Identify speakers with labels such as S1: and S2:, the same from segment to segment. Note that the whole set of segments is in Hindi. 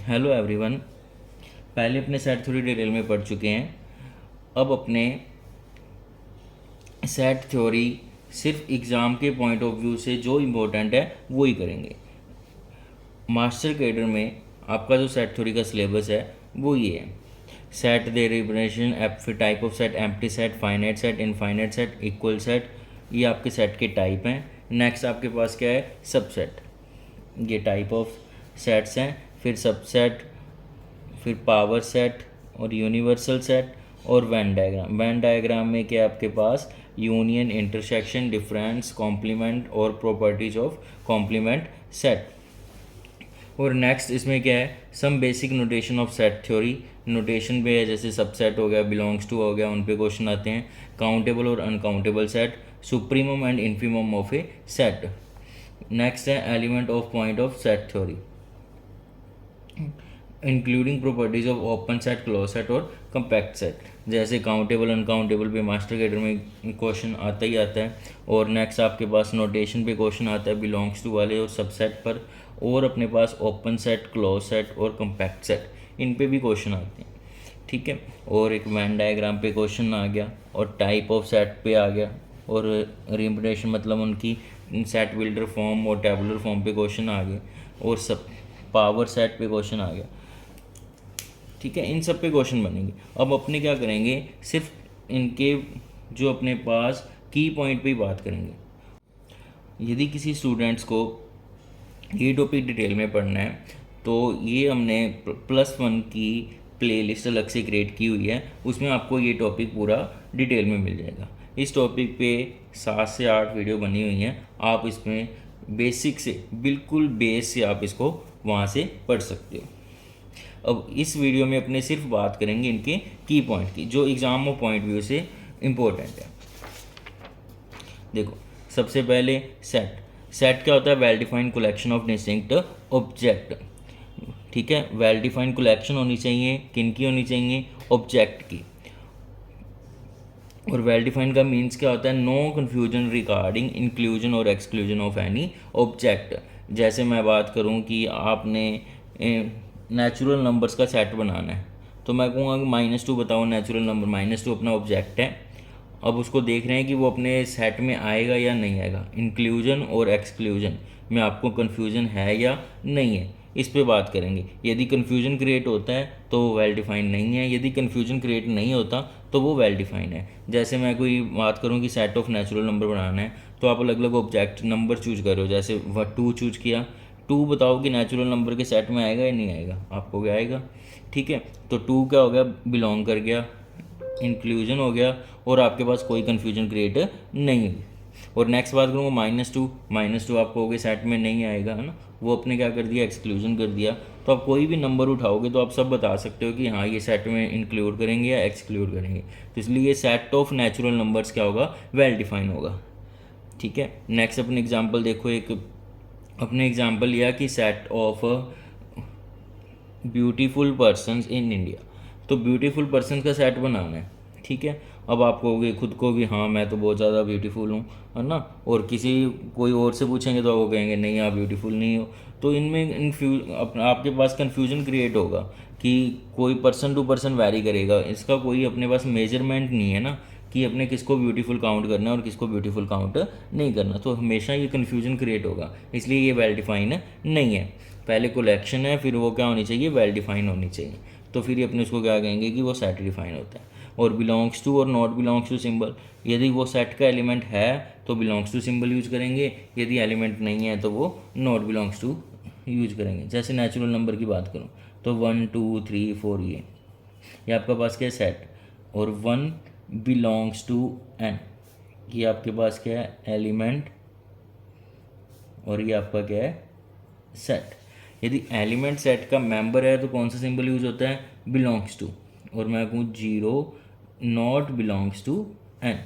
S1: Hello everyone. पहले अपने सेट थ्योरी डिटेल में पढ़ चुके हैं। अब अपने सेट थ्योरी सिर्फ एग्ज़ाम के पॉइंट ऑफ व्यू से जो इम्पोर्टेंट है वो ही करेंगे। मास्टर कैडर में आपका जो सेट थ्योरी का सिलेबस है वो ये है: सेट दे रिप्रेजेंटेशन एप, फिर type of set, empty set, finite set, infinite set, equal set. ये आपके सेट के टाइप हैं। नेक्स्ट आपके पास क्या है? सबसेट। ये टाइप ऑफ सेट्स हैं। फिर सबसेट, फिर पावर सेट और यूनिवर्सल सेट और वेन डायग्राम। वेन डायग्राम में क्या है आपके पास? यूनियन, इंटरसेक्शन, डिफरेंस, कॉम्प्लीमेंट और प्रॉपर्टीज ऑफ कॉम्प्लीमेंट सेट। और नेक्स्ट इसमें क्या है? Some basic notation of set theory. Notation पे है, जैसे सबसेट हो गया, बिलोंग्स टू हो गया, उन पे क्वेश्चन आते हैं। काउंटेबल और uncountable set, supremum and infimum of a set. Next है element of point of set theory, including properties of open set, close set और कंपैक्ट सेट। जैसे काउंटेबल अनकाउंटेबल पे मास्टर कैडर में क्वेश्चन आता ही आता है। और नेक्स्ट आपके पास नोटेशन पे क्वेश्चन आता है बिलोंग्स टू वाले और सबसेट पर। और अपने पास ओपन सेट, क्लोज सेट और कंपैक्ट सेट, इन पे भी क्वेश्चन आते हैं। ठीक है। और एक वेन डायग्राम पे क्वेश्चन आ गया और टाइप ऑफ सेट पे आ गया और रिप्रेजेंटेशन मतलब उनकी सेट बिल्डर फॉर्म और टेबुलर फॉर्म पे क्वेश्चन आ गए और सब पावर सेट पे क्वेश्चन आ गया। ठीक है, इन सब पे क्वेश्चन बनेंगे। अब अपने क्या करेंगे? सिर्फ इनके जो अपने पास की पॉइंट पे ही बात करेंगे। यदि किसी स्टूडेंट्स को ये टॉपिक डिटेल में पढ़ना है तो ये हमने +1 की प्लेलिस्ट अलग से क्रिएट की हुई है, उसमें आपको ये टॉपिक पूरा डिटेल में मिल जाएगा। इस टॉपिक पे 7 से 8 वीडियो बनी हुई हैं। आप इसमें बेसिक से, बिल्कुल बेस से आप इसको वहाँ से पढ़ सकते हो। अब इस वीडियो में अपने सिर्फ बात करेंगे इनके की पॉइंट की, जो एग्ज़ाम ऑफ पॉइंट व्यू से इम्पोर्टेंट है। देखो, सबसे पहले सेट। सेट क्या होता है? Well defined collection of distinct object. ठीक है, वेल डिफाइंड कलेक्शन होनी चाहिए। किन की होनी चाहिए? ऑब्जेक्ट की। और वेल डिफाइंड का मीन्स क्या होता है? नो कन्फ्यूजन रिगार्डिंग इंक्लूजन और एक्सक्लूजन ऑफ एनी ऑब्जेक्ट। जैसे मैं बात करूं कि आपने नेचुरल नंबर्स का सेट बनाना है, तो मैं कहूँगा कि -2 बताओ नेचुरल नंबर। -2 अपना ऑब्जेक्ट है। अब उसको देख रहे हैं कि वो अपने सेट में आएगा या नहीं आएगा। इंक्लूजन और एक्सक्लूजन में आपको कन्फ्यूजन है या नहीं है, इस पे बात करेंगे। यदि कन्फ्यूजन क्रिएट होता है तो वो वेल डिफाइंड नहीं है। यदि कन्फ्यूजन क्रिएट नहीं होता तो वो वेल डिफाइंड है। जैसे मैं कोई बात करूँ कि सेट ऑफ नेचुरल नंबर बनाना है, तो आप अलग अलग ऑब्जेक्ट नंबर चूज कर रहे हो। जैसे 2 चूज किया, 2 बताओ कि नेचुरल नंबर के सेट में आएगा या नहीं आएगा? आपको क्या आएगा? ठीक है, तो 2 क्या हो गया? बिलोंग कर गया, इंक्लूजन हो गया और आपके पास कोई कन्फ्यूजन क्रिएट नहीं हुई। और नेक्स्ट बात करूँगा -2 आपको हो गया सेट में नहीं आएगा, है ना, वो अपने क्या कर दिया? एक्सक्लूजन कर दिया। तो आप कोई भी नंबर उठाओगे तो आप सब बता सकते हो कि हाँ ये सेट में इंक्लूड करेंगे या एक्सक्लूड करेंगे। तो इसलिए सेट ऑफ नेचुरल नंबर्स क्या होगा? वेल डिफाइन होगा। ठीक है, नेक्स्ट अपने एग्जांपल देखो। एक अपने एग्जांपल लिया कि set of beautiful persons in India. तो ब्यूटीफुल पर्सन का सेट बनाना है। ठीक है, अब आप कहोगे खुद को भी हाँ मैं तो बहुत ज़्यादा ब्यूटीफुल हूँ, है ना, और किसी कोई और से पूछेंगे तो वो कहेंगे नहीं आप ब्यूटीफुल नहीं हो। तो इनमें आपके पास कन्फ्यूजन क्रिएट होगा कि कोई पर्सन टू पर्सन वैरी करेगा। इसका कोई अपने पास मेजरमेंट नहीं है ना कि अपने किसको ब्यूटीफुल काउंट करना है और किसको ब्यूटीफुल काउंट नहीं करना। तो हमेशा ये कन्फ्यूजन क्रिएट होगा, इसलिए ये वेल डिफाइन नहीं है। पहले कलेक्शन है, फिर वो क्या होनी चाहिए? वेल डिफाइन होनी चाहिए। तो फिर ये अपने उसको क्या कहेंगे कि वो सेट डिफाइन होता है। और बिलोंग्स टू और नॉट बिलोंग्स टू सिंबल, यदि वो सेट का एलिमेंट है तो बिलोंग्स टू सिंबल यूज करेंगे, यदि एलिमेंट नहीं है तो वो नॉट बिलोंग्स टू यूज करेंगे। जैसे नेचुरल नंबर की बात करूँ तो 1 2 3 4 ये आपका पास क्या है? सेट। और 1 बिलोंग्स टू n, ये आपके पास क्या है? एलिमेंट। और ये आपका क्या है? सेट। यदि एलिमेंट सेट का मेंबर है तो कौन सा सिंबल यूज होता है? Belongs to. और मैं कहूँ 0 नॉट बिलोंग्स टू n,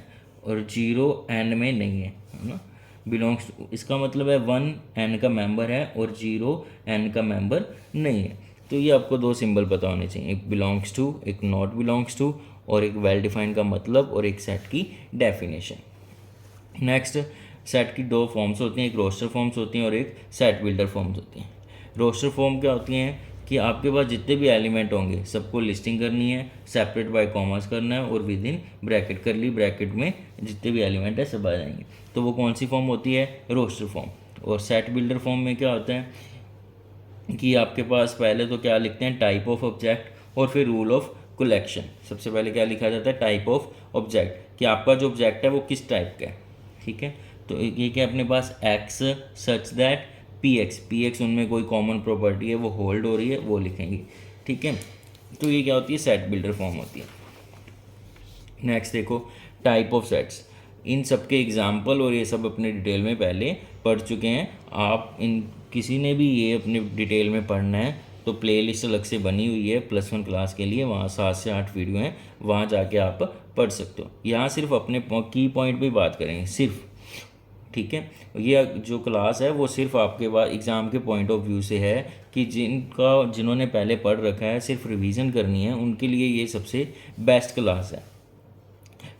S1: और 0 n में नहीं है ना। बिलोंग्स टू इसका मतलब है 1 n का मेंबर है और 0 n का मेंबर नहीं है। तो ये आपको 2 सिंबल पता होने चाहिए, एक बिलोंग्स टू, एक नॉट बिलोंग्स टू, और एक वेल डिफाइंड का मतलब और एक सेट की डेफिनेशन। नेक्स्ट, सेट की 2 फॉर्म्स होती हैं, एक रोस्टर फॉर्म्स होती हैं और एक सेट बिल्डर फॉर्म्स होती हैं। रोस्टर फॉर्म क्या होती हैं कि आपके पास जितने भी एलिमेंट होंगे सबको लिस्टिंग करनी है, सेपरेट बाय कॉमास करना है और विद इन ब्रैकेट करली ब्रैकेट में जितने भी एलिमेंट है सब आ जाएंगे। तो वो कौन सी फॉर्म होती है? Roster form. और सेट बिल्डर फॉर्म में क्या होता है कि आपके पास पहले तो क्या लिखते हैं, टाइप ऑफ ऑब्जेक्ट और फिर रूल ऑफ कलेक्शन। सबसे पहले क्या लिखा जाता है? टाइप ऑफ ऑब्जेक्ट, कि आपका जो ऑब्जेक्ट है वो किस टाइप का है। ठीक है, तो ये क्या अपने पास x such that p x उनमें कोई कॉमन प्रॉपर्टी है वो होल्ड हो रही है, वो लिखेंगे। ठीक है, तो ये क्या होती है? सेट बिल्डर फॉर्म होती है। नेक्स्ट देखो, टाइप ऑफ सेट्स। इन सब के एग्जाम्पल और ये सब अपने डिटेल में पहले पढ़ चुके हैं आप। इन किसी ने भी ये अपने डिटेल में पढ़ना है तो प्लेलिस्ट अलग से बनी हुई है +1 क्लास के लिए, वहाँ 7 से 8 वीडियो हैं, वहाँ जाके आप पढ़ सकते हो। यहाँ सिर्फ अपने की पॉइंट पे बात करेंगे सिर्फ। ठीक है, ये जो क्लास है वो सिर्फ आपके पास एग्ज़ाम के पॉइंट ऑफ व्यू से है कि जिन्होंने पहले पढ़ रखा है, सिर्फ रिवीजन करनी है, उनके लिए ये सबसे बेस्ट क्लास है।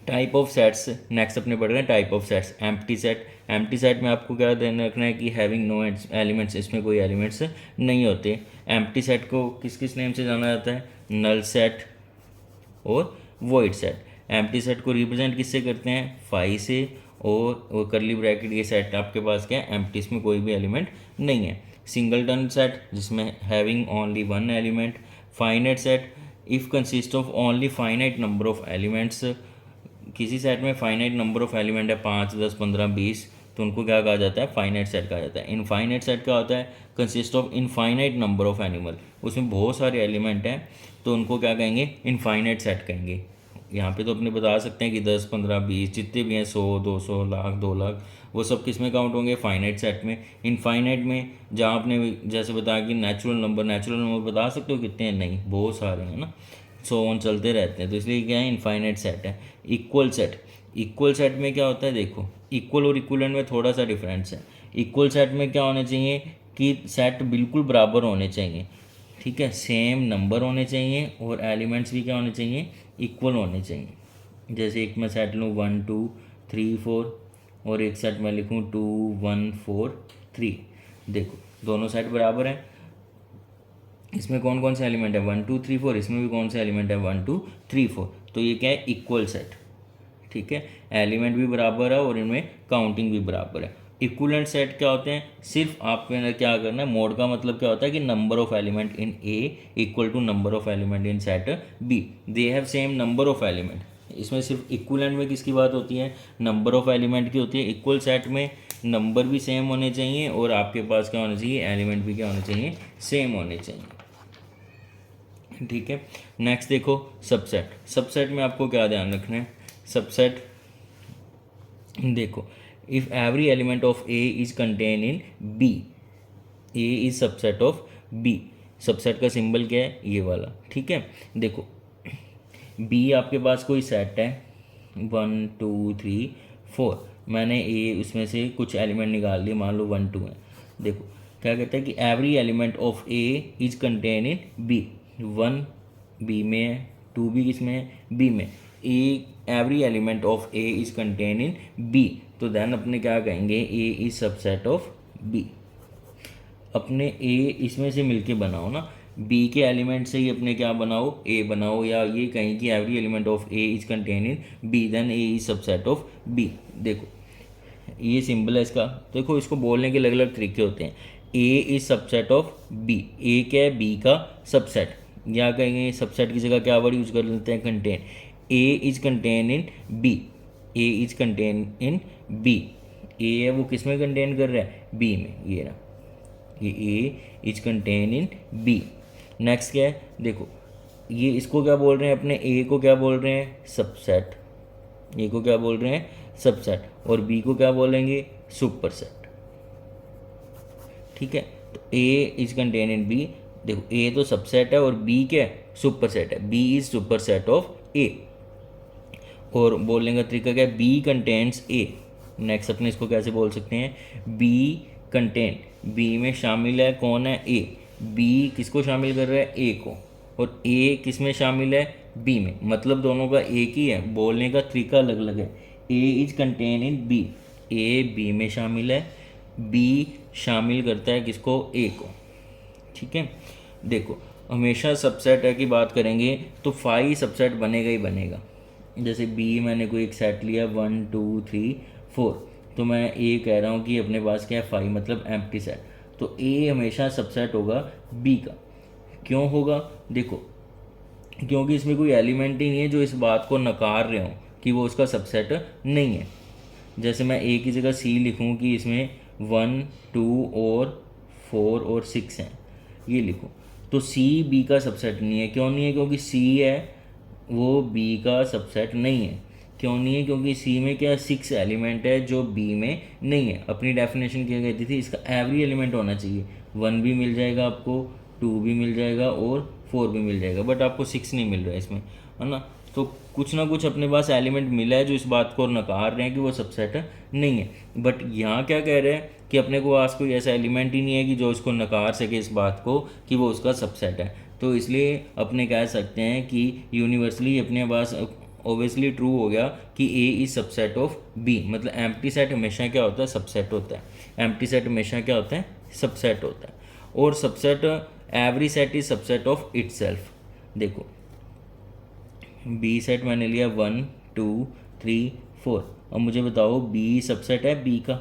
S1: टाइप ऑफ सेट्स, नेक्स्ट अपने पढ़ रहे हैं type of sets. Empty set, empty set में आपको क्या ध्यान रखना है कि हैविंग नो एलिमेंट्स, इसमें कोई एलिमेंट्स नहीं होते। एम्प्टी सेट को किस किस नेम से जाना जाता है? नल सेट और वॉइड सेट। एम्प्टी सेट को रिप्रेजेंट किससे करते हैं? फाई से, और करली ब्रैकेट ये सेट आपके पास क्या है? एम्प्टी, इसमें कोई भी एलिमेंट नहीं है। सिंगलटन सेट जिसमें having only one element. Finite set if consist of only finite number of elements, किसी सेट में फाइनाइट नंबर ऑफ एलिमेंट है 5, 10, 15, 20, तो उनको क्या कहा जाता है? फाइनाइट सेट कहा जाता है। इनफाइनाइट सेट क्या होता है? Consist of infinite number of animal, उसमें बहुत सारे एलिमेंट हैं तो उनको क्या कहेंगे? इनफाइनाइट सेट कहेंगे। यहाँ पे तो अपने बता सकते हैं कि 10, 15, 20 जितने भी हैं, 100, 200, लाख, 2 लाख, वो सब किस में काउंट होंगे? फाइनाइट सेट में। इनफाइनाइट में जहाँ आपने जैसे बताया कि नेचुरल नंबर बता सकते हो कितने हैं? नहीं, बहुत सारे हैं ना, 100 ऑन चलते रहते हैं, तो इसलिए क्या है? इनफाइनाइट सेट है। इक्वल सेट, इक्वल सेट में क्या होता है? देखो, इक्वल और इक्वलेंट में थोड़ा सा डिफरेंस है। इक्वल सेट में क्या होना चाहिए कि सेट बिल्कुल बराबर होने चाहिए। ठीक है, सेम नंबर होने चाहिए और एलिमेंट्स भी क्या होने चाहिए? इक्वल होने चाहिए। जैसे एक मैं सेट लूँ 1 2 3 4 और एक सेट मैं लिखूँ 2 1 4 3, देखो दोनों सेट बराबर हैं। इसमें कौन कौन से एलिमेंट है? 1 2 3 4, इसमें भी कौन से एलिमेंट है? 1 2 3 4, तो ये क्या है? Equal set. ठीक है, एलिमेंट भी बराबर है और इनमें काउंटिंग भी बराबर है। इक्विवेलेंट सेट क्या होते हैं? सिर्फ आपके अंदर क्या करना है? मोड का मतलब क्या होता है कि number of element in A equal to number of element in set B, they have same number of element. इसमें सिर्फ इक्विवेलेंट में किसकी बात होती है? नंबर ऑफ एलिमेंट की होती है। इक्वल सेट में नंबर भी सेम होने चाहिए और आपके पास क्या होना चाहिए? एलिमेंट भी क्या होने चाहिए? सेम होने चाहिए। ठीक है, नेक्स्ट देखो सबसेट। सबसेट में आपको क्या ध्यान रखना है? सबसेट देखो, if every element of A is contain in B, A is subset of B. Subset का सिंबल क्या है? ये वाला। ठीक है, देखो बी आपके पास कोई सेट है 1 2 3 4, मैंने ए उसमें से कुछ एलिमेंट निकाल लिए, मान लो 1 2 है। देखो क्या कहता है कि every element of A is contain in b. 1 b में है, 2 भी किसमें है? बी में। A every element of A is contain in b, तो देन अपने क्या कहेंगे? A is subset of b. अपने ए इसमें से मिलके बनाओ ना, बी के एलिमेंट से ही अपने क्या बनाओ? ए बनाओ, या ये कहें कि every element of A is contain in B, then A is subset of B. देखो ये सिंबल है इसका, देखो इसको बोलने के अलग अलग तरीके होते हैं। ए इज सबसेट ऑफ बी, ए क्या है? बी का सबसेट, या कहेंगे सबसेट की जगह क्या वर्ड यूज कर लेते हैं? Contain. A is contain in B, A is contain in B, a है वो किस में कंटेन कर रहा है? बी में, ये रहा, ये a is contain in b. Next क्या है? देखो ये इसको क्या बोल रहे हैं? अपने ए को क्या बोल रहे हैं? सबसेट। ए को क्या बोल रहे हैं? सबसेट। और बी को क्या बोलेंगे? सुपरसेट। ठीक है, तो ए इज कंटेन इन बी, देखो ए तो सबसेट है और बी क्या है? सुपरसेट है, बी इज सुपरसेट ऑफ ए। और बोलने का तरीका क्या है? बी कंटेन्स ए। नेक्स्ट अपने इसको कैसे बोल सकते हैं? बी कंटेन, बी में शामिल है कौन है? ए। बी किसको शामिल कर रहा है? ए को। और ए किस में शामिल है? बी में, मतलब दोनों का एक ही है, बोलने का तरीका अलग अलग है। A is contain in B, a b में शामिल है, बी शामिल करता है किसको? ए को। ठीक है, देखो हमेशा सबसेट है की बात करेंगे तो फाई सबसेट बनेगा ही बनेगा। जैसे बी मैंने कोई एक सेट लिया 1 2 3 4, तो मैं ए कह रहा हूँ कि अपने पास क्या है फाई मतलब एम्प्टी सेट, तो ए हमेशा सबसेट होगा बी का। क्यों होगा? देखो क्योंकि इसमें कोई एलिमेंट ही नहीं है जो इस बात को नकार रहे हो कि वो उसका सबसेट नहीं है। जैसे मैं ए की जगह सी लिखूं कि इसमें 1 2 और 4 और 6 हैं, ये लिखूं, तो सी बी का सबसेट नहीं है। क्यों नहीं है? क्योंकि सी है वो बी का सबसेट नहीं है। क्यों नहीं है? क्योंकि सी में क्या 6 एलिमेंट है जो बी में नहीं है। अपनी डेफिनेशन क्या कहती थी, इसका एवरी एलिमेंट होना चाहिए। 1 भी मिल जाएगा आपको, 2 भी मिल जाएगा और 4 भी मिल जाएगा, बट आपको 6 नहीं मिल रहा है इसमें, है ना। तो कुछ ना कुछ अपने पास एलिमेंट मिला है जो इस बात को नकार रहे हैं कि वो सबसेट नहीं है। बट यहाँ क्या कह रहे हैं कि अपने को पास कोई ऐसा एलिमेंट ही नहीं है कि जो इसको नकार सके इस बात को कि वो उसका सबसेट है। तो इसलिए अपने कह सकते हैं कि यूनिवर्सली अपने पास ओबियसली ट्रू हो गया कि ए इज सबसेट ऑफ बी। मतलब एम्प्टी सेट हमेशा क्या होता है? सबसेट होता है। एम्प्टी सेट हमेशा क्या होता है? सबसेट होता है। और subset every set is subset of itself. देखो बी सेट मैंने लिया 1 2 3 4, अब मुझे बताओ बी सबसेट है बी का।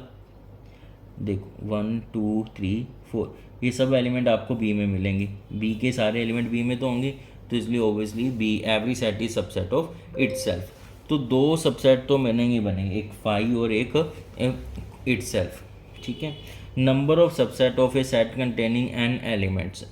S1: देखो 1 2 3 4 ये सब एलिमेंट आपको बी में मिलेंगे, बी के सारे एलिमेंट बी में तो होंगे, तो इसलिए obviously be every set is subset of itself. तो दो सबसेट तो बनेंगे ही बनेंगे, एक फाई और एक इटसेल्फ। ठीक है। Number of subset of a set containing N elements.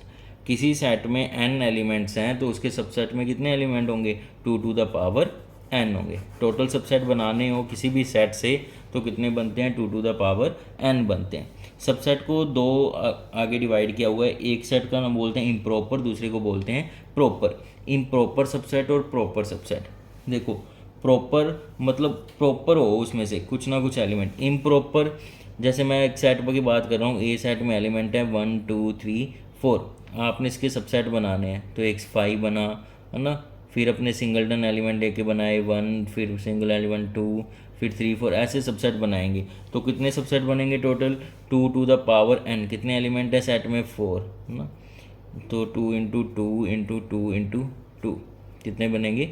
S1: किसी सेट में एन एलिमेंट्स हैं तो उसके सबसेट में कितने एलिमेंट होंगे? 2 टू द पावर एन होंगे। टोटल सबसेट बनाने हो किसी भी सेट से तो कितने बनते हैं? 2 टू द पावर एन बनते हैं। सबसेट को दो आगे डिवाइड किया हुआ है। एक सेट का नाम बोलते हैं इम्प्रॉपर, दूसरे को बोलते हैं प्रॉपर। इम्प्रॉपर सबसेट और प्रॉपर सबसेट। देखो प्रॉपर मतलब प्रॉपर हो उसमें से कुछ ना कुछ एलिमेंट। इम्प्रॉपर जैसे मैं एक सेट की बात कर रहा हूँ, ए सेट में एलिमेंट है 1 2 3 4, आपने इसके सबसेट बनाने हैं तो एक 5 बना, है ना। फिर अपने सिंगलटन एलिमेंट लेके बनाए 1, फिर सिंगल एलिमेंट 2, फिर 3 4, ऐसे सबसेट बनाएंगे तो कितने सबसेट बनेंगे total? 2 to the power n. कितने एलिमेंट है सेट में? 4, है ना। तो 2 इंटू 2 इंटू 2 इंटू 2 कितने बनेंगे?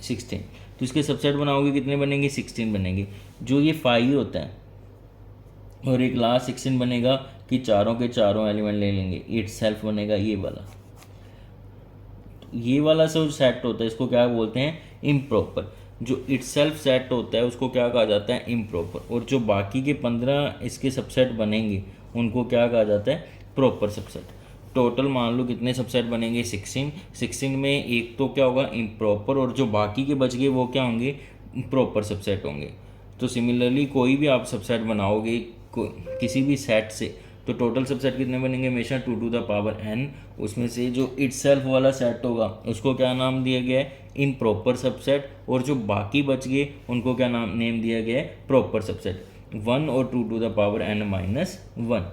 S1: 16। तो इसके सबसेट बनाओगे कितने बनेंगे? 16 बनेंगे। जो ये 5 होता है और एक लास्ट 16 बनेगा कि चारों के चारों एलिमेंट ले लेंगे, इट सेल्फ बनेगा ये वाला। ये वाला जो सेट होता है इसको क्या बोलते हैं? इम्प्रॉपर। जो इट सेल्फ सेट होता है उसको क्या कहा जाता है? इम्प्रॉपर। और जो बाकी के 15 इसके सबसेट बनेंगे उनको क्या कहा जाता है? Proper subset. टोटल मान लो कितने सबसेट बनेंगे? 16। 16 में एक तो क्या होगा? इम्प्रॉपर, और जो बाकी के बच गए वो क्या होंगे? प्रॉपर सबसेट होंगे। तो सिमिलरली कोई भी आप सबसेट बनाओगे किसी भी सेट से तो टोटल सबसेट कितने बनेंगे? हमेशा 2 टू द पावर एन। उसमें से जो इटसेल्फ वाला सेट होगा उसको क्या नाम दिया गया है? Improper subset. और जो बाकी बच गए उनको क्या नेम दिया गया है? Proper subset. 1 और 2 to the power n minus 1।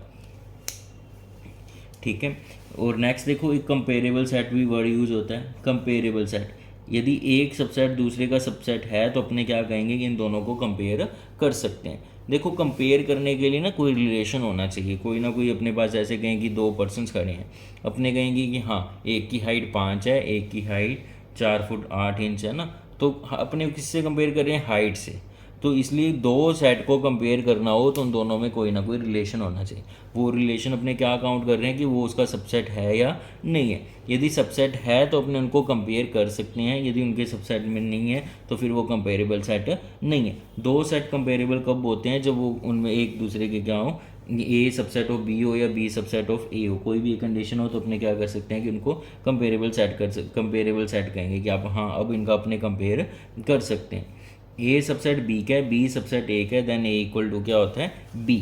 S1: ठीक है। और नेक्स्ट देखो एक कंपेरेबल सेट भी वर्ड यूज होता है। कंपेरेबल सेट, यदि एक सबसेट दूसरे का सबसेट है तो अपने क्या कहेंगे कि इन दोनों को कंपेयर कर सकते हैं। देखो कंपेयर करने के लिए ना कोई रिलेशन होना चाहिए, कोई ना कोई अपने पास ऐसे कहें कि 2 पर्सन्स खड़े हैं, अपने कहेंगे कि हाँ एक की हाइट 5 है, एक की हाइट 4 फुट 8 इंच है ना, तो अपने किससे कंपेयर कर रहे हैं? हाइट से। तो इसलिए दो सेट को कंपेयर करना हो तो उन दोनों में कोई ना कोई रिलेशन होना चाहिए। वो रिलेशन अपने क्या काउंट कर रहे हैं कि वो उसका सबसेट है या नहीं है। यदि सबसेट है तो अपने उनको कंपेयर कर सकते हैं, यदि उनके सबसेट में नहीं है तो फिर वो कंपेरेबल सेट नहीं है। दो सेट कंपेरेबल कब होते हैं? जब वो उनमें एक दूसरे के क्या हो, ए सबसेट ऑफ बी हो या बी सबसेट ऑफ ए हो, कोई भी कंडीशन हो तो अपने क्या कर सकते हैं कि उनको कंपेरेबल सेट कहेंगे कि आप हाँ अब इनका अपने कंपेयर कर सकते हैं। ए सबसेट बी का है, बी सबसेट ए का है, देन ए इक्वल टू क्या होता है? बी।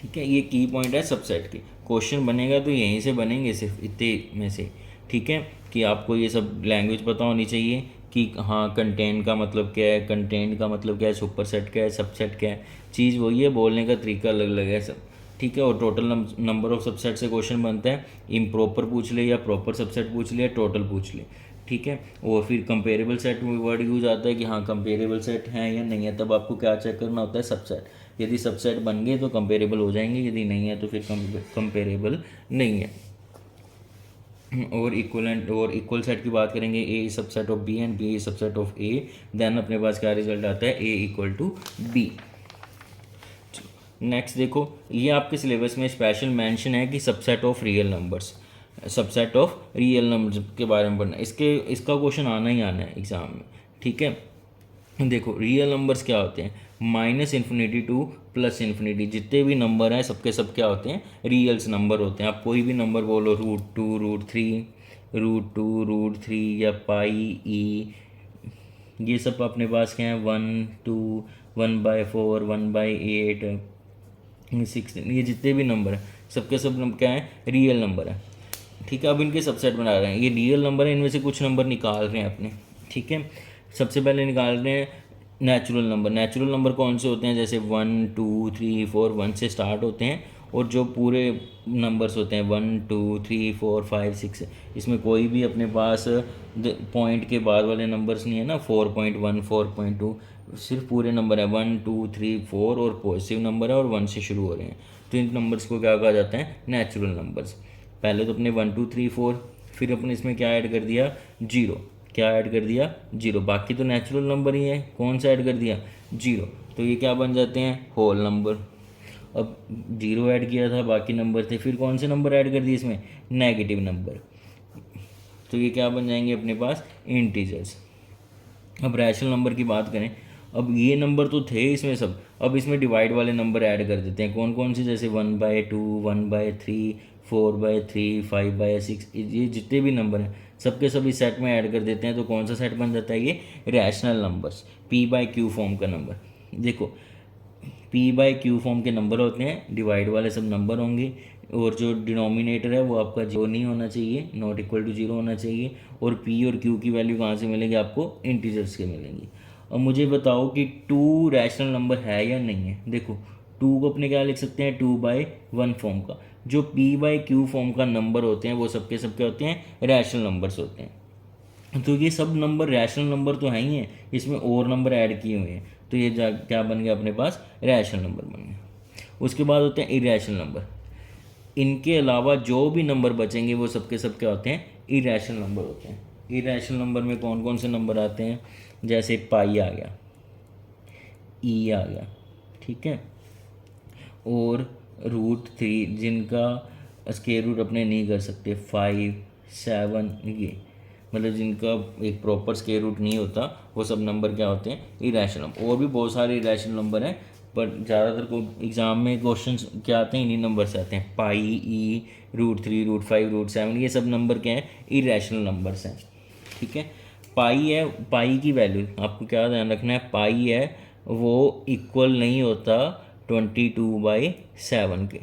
S1: ठीक है, ये की पॉइंट है सबसेट के। क्वेश्चन बनेगा तो यहीं से बनेंगे, सिर्फ इतने में से। ठीक है, कि आपको ये सब लैंग्वेज पता होनी चाहिए कि हाँ कंटेंट का मतलब क्या है, कंटेंट का मतलब क्या है, सुपर सेट क्या है, सबसेट क्या है। चीज़ वही है, बोलने का तरीका अलग अलग है सब। ठीक है, और टोटल नंबर ऑफ सबसेट से क्वेश्चन बनता है। इम्प्रॉपर पूछ ले या प्रॉपर सबसेट पूछ ले या टोटल पूछ ले। ठीक है, और फिर कंपेरेबल सेट में वर्ड यूज आता है कि हाँ कंपेरेबल सेट है या नहीं है, तब आपको क्या चेक करना होता है? सबसेट। यदि सबसेट बन गए तो कंपेरेबल हो जाएंगे, यदि नहीं है तो फिर कंपेरेबल नहीं है। और इक्वलेंट और इक्वल सेट की बात करेंगे, a subset of b and b subset of a, then अपने पास क्या रिजल्ट आता है, a equal to b. Next देखो, ये आपके सिलेबस में स्पेशल मेंशन है कि subset of real numbers, subset of real numbers के बारे में पढ़ना, इसका क्वेश्चन आना ही आना है एग्ज़ाम में, ठीक है। देखो रियल नंबर्स क्या होते हैं, -∞ टू +∞, जितने भी नंबर हैं सबके सब क्या होते हैं, रियल्स नंबर होते हैं। आप कोई भी नंबर बोलो, √2, √3, √2, √3 या पाई ई, ये सब अपने पास क्या है, 1, 2, 1/4, 1/8, 16, ये जितने भी नंबर हैं सबके सब नंबर क्या है, रियल नंबर है, ठीक है। अब इनके सबसेट बना रहे हैं, ये रियल नंबर है, इनमें से कुछ नंबर निकाल रहे हैं अपने, ठीक है। सबसे पहले निकाल रहे हैं नेचुरल नंबर। नेचुरल नंबर कौन से होते हैं, जैसे 1, 2, 3, 4, 1 से स्टार्ट होते हैं, और जो पूरे नंबर्स होते हैं 1, 2, 3, 4, 5, 6, इसमें कोई भी अपने पास पॉइंट के बाद वाले नंबर्स नहीं है ना, 4.1, 4.2, सिर्फ पूरे नंबर है 1, 2, 3, 4 और पॉजिटिव नंबर है और 1 से शुरू हो रहे हैं, तो इन नंबर्स को क्या कहा जाता है, नेचुरल नंबर्स। पहले तो अपने 1, 2, 3, 4, फिर अपने इसमें क्या ऐड कर दिया, 0, क्या ऐड कर दिया, 0, बाकी तो नेचुरल नंबर ही है, कौन सा ऐड कर दिया, 0, तो ये क्या बन जाते हैं, होल नंबर। अब 0 ऐड किया था, बाकी नंबर थे, फिर कौन से नंबर ऐड कर दिए इसमें, नेगेटिव नंबर, तो ये क्या बन जाएंगे अपने पास, इंटीजर्स। अब रैशनल नंबर की बात करें, अब ये नंबर तो थे इसमें सब, अब इसमें डिवाइड वाले नंबर ऐड कर देते हैं, कौन कौन से, जैसे 1/2, 1/3, 4/3, 5/6, ये जितने भी नंबर हैं सबके सब इस सेट में ऐड कर देते हैं, तो कौन सा सेट बन जाता है, ये रैशनल नंबर्स, P/Q फॉर्म का नंबर। देखो P/Q फॉर्म के नंबर होते हैं, डिवाइड वाले सब नंबर होंगे, और जो डिनोमिनेटर है वो आपका 0 नहीं होना चाहिए, नॉट इक्वल टू 0 होना चाहिए, और P और Q की वैल्यू कहाँ से मिलेगी आपको, इंटीजर्स के मिलेंगी। अब मुझे बताओ कि 2 रैशनल नंबर है या नहीं है। देखो 2 को अपने क्या लिख सकते हैं, 2/1 फॉर्म का। जो P/Q फॉर्म का नंबर होते हैं वो सबके सब क्या होते हैं, रैशनल नंबर्स होते हैं। तो ये सब नंबर रैशनल नंबर तो है ही हैं, इसमें और नंबर ऐड किए हुए हैं, तो ये क्या बन गया अपने पास, रैशनल नंबर बन गया। उसके बाद होते हैं इरेशनल नंबर। इनके अलावा जो भी नंबर बचेंगे वो सबके सब क्या होते हैं, इरेशनल नंबर होते हैं। इरेशनल नंबर में कौन कौन से नंबर आते हैं, जैसे पाई आ गया, ई आ गया, ठीक है, और √3 जिनका स्क्वायर रूट अपने नहीं कर सकते, 5, 7, ये मतलब जिनका एक प्रॉपर स्क्वायर रूट नहीं होता, वो सब नंबर क्या होते हैं, इरेशनल। और भी बहुत सारे इरेशनल नंबर हैं, पर ज़्यादातर को एग्ज़ाम में क्वेश्चंस क्या आते हैं, इन्हीं नंबर से आते हैं, पाई, ई, √3, √5, √7, ये सब नंबर क्या हैं, इरेशनल नंबर्स हैं, ठीक है। पाई है, पाई की वैल्यू आपको क्या ध्यान रखना है, पाई है वो इक्वल नहीं होता 22/7 के,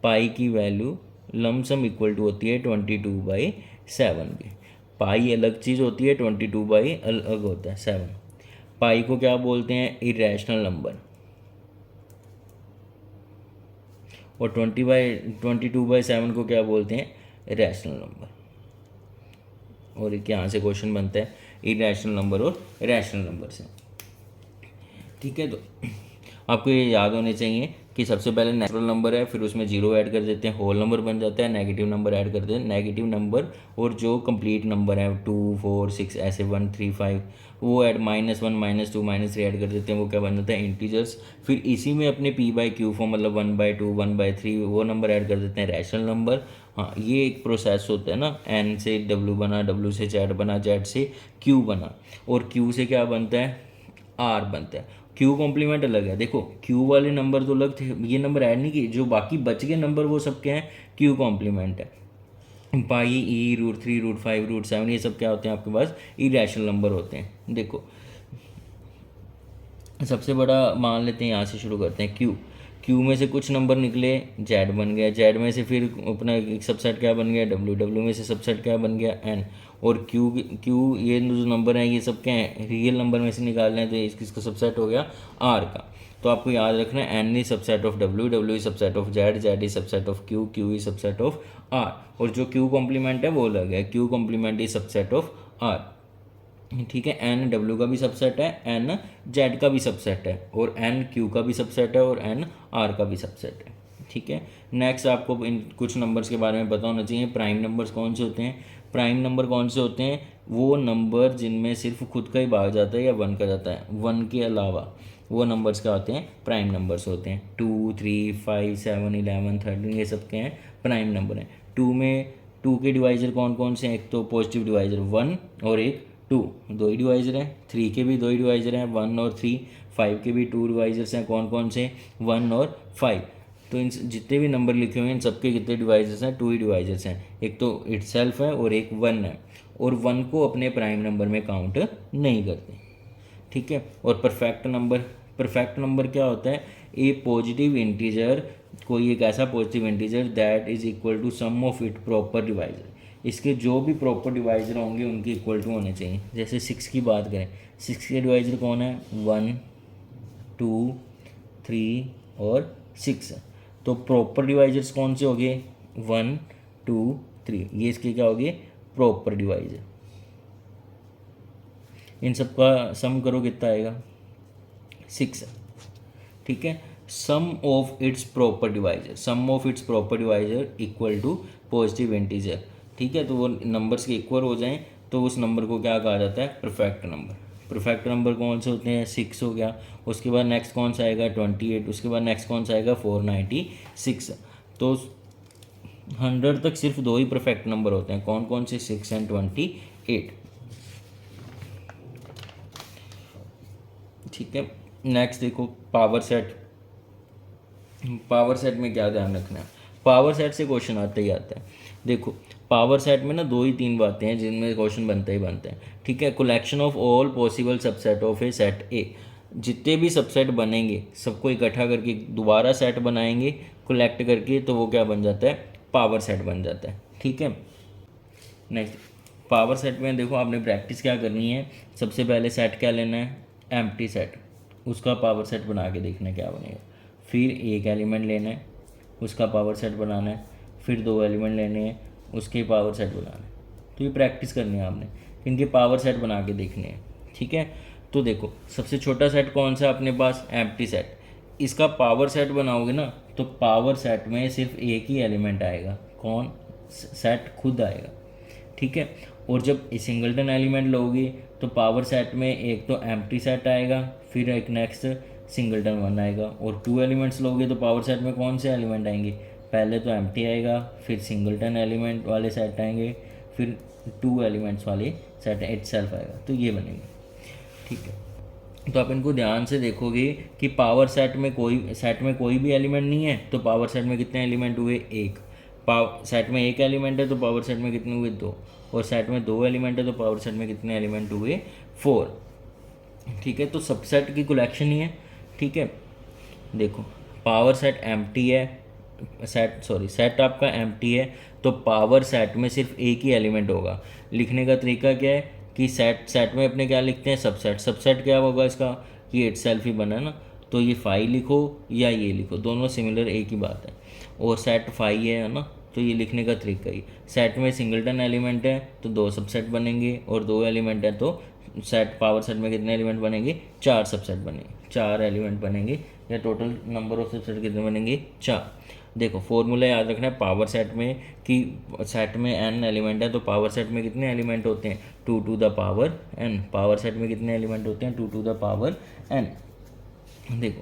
S1: पाई की वैल्यू लमसम इक्वल टू होती है 22/7 के। पाई अलग चीज़ होती है, 22 अलग होता है 7। पाई को क्या बोलते हैं, इरेशनल नंबर, और 22/7 को क्या बोलते हैं, रैशनल नंबर। और एक यहाँ से क्वेश्चन बनता है इरेशनल नंबर और रैशनल नंबर से, ठीक है। तो आपको ये याद होने चाहिए कि सबसे पहले नेचुरल नंबर है, फिर उसमें 0 ऐड कर देते हैं, होल नंबर बन जाता है, नेगेटिव नंबर ऐड कर देते हैं, नेगेटिव नंबर, और जो कंप्लीट नंबर है 2, 4, 6 ऐसे 1, 3, 5 वो ऐड -1, -2, -3 ऐड कर देते हैं, वो क्या बन जाता है, इंटीजर्स। फिर इसी में अपने P/Q फॉर्म मतलब 1/2, 1/3 वो नंबर ऐड कर देते हैं, रैशनल नंबर। हाँ, ये एक प्रोसेस होता है ना, N से W बना, W से Z बना, Z से Q बना, और Q से क्या बनता है, R बनता है। Q कॉम्प्लीमेंट अलग है, देखो Q वाले नंबर तो अलग थे, ये नंबर ऐड नहीं किए, जो बाकी बच गए नंबर वो सब क्या है, Q कॉम्प्लीमेंट है। पाई, ई, √3, √5, √7 ये सब क्या होते हैं आपके पास, इरेशनल नंबर होते हैं। देखो सबसे बड़ा मान लेते हैं, यहाँ से शुरू करते हैं, क्यू में से कुछ नंबर निकले, जेड बन गया, जेड में से फिर अपना एक सबसेट क्या बन गया, डब्ल्यू में से सबसेट क्या बन गया, एन, और क्यू ये जो नंबर हैं ये सब क्या हैं, रियल नंबर में से निकालना है, तो इसका सबसेट हो गया आर का। तो आपको याद रखना है N is subset of W is subset of Z, Z is subset of Q is subset of R, और जो क्यू कॉम्प्लीमेंट है वो अलग है, Q complement is subset of R. ठीक है, एन डब्ल्यू का भी सबसेट है, एन जेड का भी सबसेट है, और एन क्यू का भी सबसेट है, और एन आर का भी सबसेट है। ठीक है, नेक्स्ट आपको इन कुछ नंबर्स के बारे में पता होना चाहिए। प्राइम नंबर्स कौन से होते हैं? प्राइम नंबर कौन से होते हैं? वो नंबर जिनमें सिर्फ खुद का ही भाग जाता है या वन का जाता है, वन के अलावा वो नंबर्स क्या होते हैं? प्राइम नंबर्स होते हैं। 2, 3, 5, 7, 11, 13 ये सब के हैं प्राइम नंबर हैं। टू के डिवाइजर कौन कौन से हैं? एक तो पॉजिटिव डिवाइजर 1 और एक 2, दो ही डिवाइजर हैं। 3 के भी दो ही डिवाइजर हैं, 1 और 3। 5 के भी 2 डिवाइजर्स हैं, कौन कौन से? 1 और 5। तो इन जितने भी नंबर लिखे हुए हैं इन सबके कितने डिवाइजर्स हैं? 2 ही डिवाइजर्स हैं। एक तो इटसेल्फ है और एक 1 है, और 1 को अपने प्राइम नंबर में काउंट नहीं करते। ठीक है, और परफेक्ट नंबर क्या होता है? ए पॉजिटिव इंटीजर, कोई एक ऐसा positive integer that is equal to sum of it proper divisor. इसके जो भी प्रॉपर डिवाइजर होंगे उनके इक्वल टू होने चाहिए। जैसे 6 की बात करें, 6 के डिवाइजर कौन है? 1, 2, 3 और 6 है। तो प्रॉपर डिवाइजर्स कौन से हो गए? 1, 2, 3, ये इसके क्या हो गए? Proper divisor. इन सब का सम करो कितना आएगा? 6। ठीक है, sum of its proper divisor equal to positive integer. ठीक है, तो वो नंबर्स के इक्वल हो जाएं तो उस नंबर को क्या कहा जाता है? Perfect number. परफेक्ट नंबर कौन से होते हैं? 6 हो गया, उसके बाद नेक्स्ट कौन सा आएगा? 28, उसके बाद नेक्स्ट कौन सा आएगा? 496। तो 100 तक सिर्फ दो ही परफेक्ट नंबर होते हैं, कौन कौन से? 6 एंड 28। ठीक है, नेक्स्ट देखो पावर सेट। पावर सेट में क्या ध्यान रखना है? पावर सेट से क्वेश्चन आता ही आता है। देखो पावर सेट में ना 2 ही 3 बातें हैं जिनमें क्वेश्चन बनता ही बनता है। ठीक है, collection of all possible subset of a set ए। जितने भी सबसेट बनेंगे सबको इकट्ठा करके दोबारा सेट बनाएंगे कलेक्ट करके, तो वो क्या बन जाता है? पावर सेट बन जाता है। ठीक है, नेक्स्ट पावर सेट में देखो आपने प्रैक्टिस क्या करनी है। सबसे पहले सेट क्या लेना है? एम्प्टी सेट, उसका पावर सेट बना के देखना है क्या बनेगा। फिर एक एलिमेंट लेना है, उसका पावर सेट बनाना है। फिर 2 एलिमेंट लेने हैं, उसके पावर सेट बनाना है। तो ये प्रैक्टिस करनी है आपने, इनके पावर सेट बना के देखने हैं। ठीक है, तो देखो सबसे छोटा सेट कौन सा अपने पास? Empty set. इसका पावर सेट बनाओगे ना तो पावर सेट में सिर्फ एक ही एलिमेंट आएगा, कौन? सेट खुद आएगा। ठीक है, और जब सिंगलटन एलिमेंट लोगे तो पावर सेट में एक तो एम्प्टी सेट आएगा, फिर एक नेक्स्ट सिंगलटन 1 आएगा। और 2 एलिमेंट्स लोगे तो पावर सेट में कौन से एलिमेंट आएंगे? पहले तो एम्प्टी आएगा, फिर सिंगलटन एलिमेंट वाले सेट आएंगे, फिर 2 एलिमेंट्स वाले सेट इटसेल्फ आएगा। तो ये बनेंगे। ठीक है, तो आप इनको ध्यान से देखोगे कि पावर सेट में कोई भी एलिमेंट नहीं है तो पावर सेट में कितने एलिमेंट हुए? 1। सेट में 1 एलिमेंट है तो पावर सेट में कितने हुए? 2। और सेट में 2 एलिमेंट है तो पावर सेट में कितने एलिमेंट हुए? 4। ठीक है, तो सबसेट की कलेक्शन ही है। ठीक है, देखो पावर सेट एम्प्टी है, सेट आपका एम्प्टी है तो पावर सेट में सिर्फ एक ही एलिमेंट होगा। लिखने का तरीका क्या है कि सेट में अपने क्या लिखते हैं? सबसेट क्या होगा इसका? कि इटसेल्फ ही बना है ना, तो ये 5 लिखो या ये लिखो, दोनों सिमिलर एक ही बात है। और सेट 5 है ना, तो ये लिखने का तरीका ही। सेट में सिंगलटन एलिमेंट है तो 2 सबसेट बनेंगे, और 2 एलिमेंट है तो सेट पावर सेट में कितने एलिमेंट बनेंगे? 4 सबसेट बनेंगे, 4 एलिमेंट बनेंगे, या टोटल नंबर ऑफ सबसेट कितने बनेंगे? 4। देखो फॉर्मूला याद रखना है पावर सेट में कि सेट में n एलिमेंट है तो पावर सेट में कितने एलिमेंट होते हैं? 2 to the power n। Power set में कितने एलिमेंट होते हैं? 2 टू द पावर n। देखो